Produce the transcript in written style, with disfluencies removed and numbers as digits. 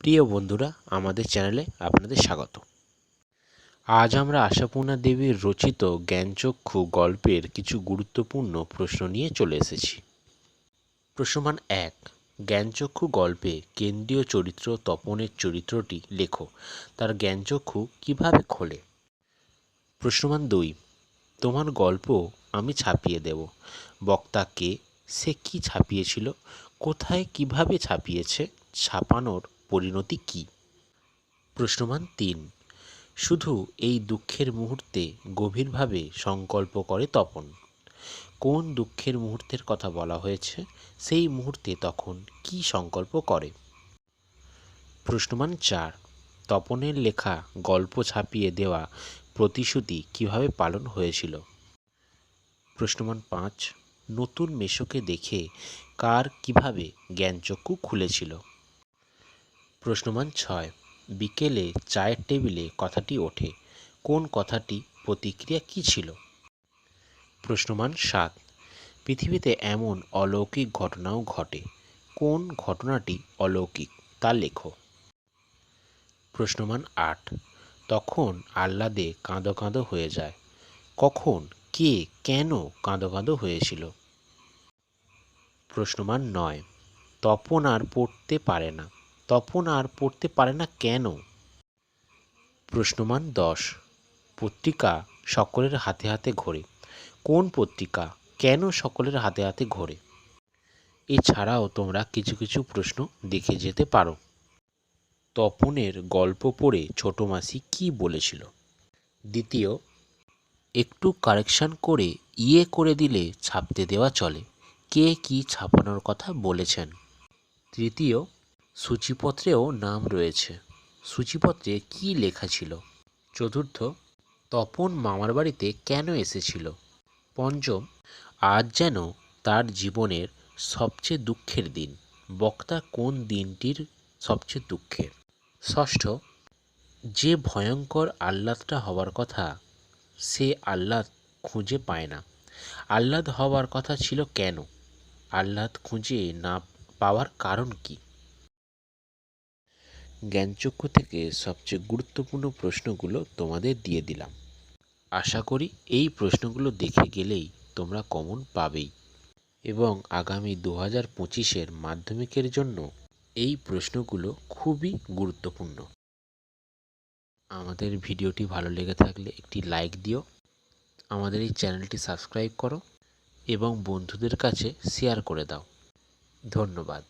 প্রিয় বন্ধুরা, আমাদের চ্যানেলে আপনাদের স্বাগত। আজ আমরা আশাপূর্ণা দেবীর রচিত জ্ঞানচক্ষু গল্পের কিছু গুরুত্বপূর্ণ প্রশ্ন নিয়ে চলে এসেছি। প্রশ্নমান 1, জ্ঞানচক্ষু গল্পে কেন্দ্রীয় চরিত্র তপনের চরিত্রটি লেখো। তার জ্ঞানচক্ষু কিভাবে খোলে? প্রশ্নমান 2, তোমার গল্প আমি ছাপিয়ে দেব। বক্তা কে? সে কি ছাপিয়েছিল? কোথায় কিভাবে ছাপিয়েছে? ছাপানোর পরিণতি কী? প্রশ্নমান 3, শুধু এই দুঃখের মুহূর্তে গভীরভাবে সংকল্প করে তপন। কোন দুঃখের মুহূর্তের কথা বলা হয়েছে? সেই মুহূর্তে তখন কি সংকল্প করে? প্রশ্নমান 4, তপনের লেখা গল্প ছাপিয়ে দেওয়া প্রতিশ্রুতি কিভাবে পালন হয়েছিল? প্রশ্নমান 5, নতুন মেশোকে দেখে কার কিভাবে জ্ঞানচক্ষু খুলেছিল? প্রশ্নমান 6, বিকেলে চায়ের টেবিলে কথাটি ওঠে। কোন কথাটি প্রতিক্রিয়া কী ছিল? প্রশ্নমান 7, পৃথিবীতে এমন অলৌকিক ঘটনাও ঘটে। কোন ঘটনাটি অলৌকিক তা লেখো। প্রশ্নমান 8, তখন আহ্লাদে কাঁদো কাঁদো হয়ে যায়। কখন, কে, কেন কাঁদো কাঁদো হয়েছিল? প্রশ্নমান 9, তপন আর পড়তে পারে না। তপন আর পড়তে পারে না কেন? প্রশ্নমান 10, পত্রিকা সকলের হাতে হাতে ঘোরে। কোন পত্রিকা, কেন সকলের হাতে হাতে ঘোরে? এছাড়াও তোমরা কিছু কিছু প্রশ্ন দেখে যেতে পারো। তপনের গল্প পড়ে ছোট মাসি কি বলেছিল? দ্বিতীয়, একটু কারেকশন করে করে দিলে ছাপতে দেওয়া চলে। কে কি ছাপানোর কথা বলেছেন? তৃতীয়, সূচিপত্রেও নাম রয়েছে। সূচিপত্রে কি লেখা ছিল? চতুর্থ, তপন মামার বাড়িতে কেন এসেছিল? পঞ্চম, আজ যেন তার জীবনের সবচেয়ে দুঃখের দিন। বক্তা কোন দিনটির সবচেয়ে দুঃখের? ষষ্ঠ, যে ভয়ঙ্কর আহ্লাদটা হওয়ার কথা সে আহ্লাদ খুঁজে পায় না। আহ্লাদ হওয়ার কথা ছিল কেন? আহ্লাদ খুঁজে না পাওয়ার কারণ কি? জ্ঞানচক্ষু থেকে সবচেয়ে গুরুত্বপূর্ণ প্রশ্নগুলো তোমাদের দিয়ে দিলাম। আশা করি এই প্রশ্নগুলো দেখে গেলেই তোমরা কমন পাবেই এবং আগামী 2025-এর মাধ্যমিকের জন্য এই প্রশ্নগুলো খুবই গুরুত্বপূর্ণ। আমাদের ভিডিওটি ভালো লেগে থাকলে একটি লাইক দিও, আমাদের এই চ্যানেলটি সাবস্ক্রাইব করো এবং বন্ধুদের কাছে শেয়ার করে দাও। ধন্যবাদ।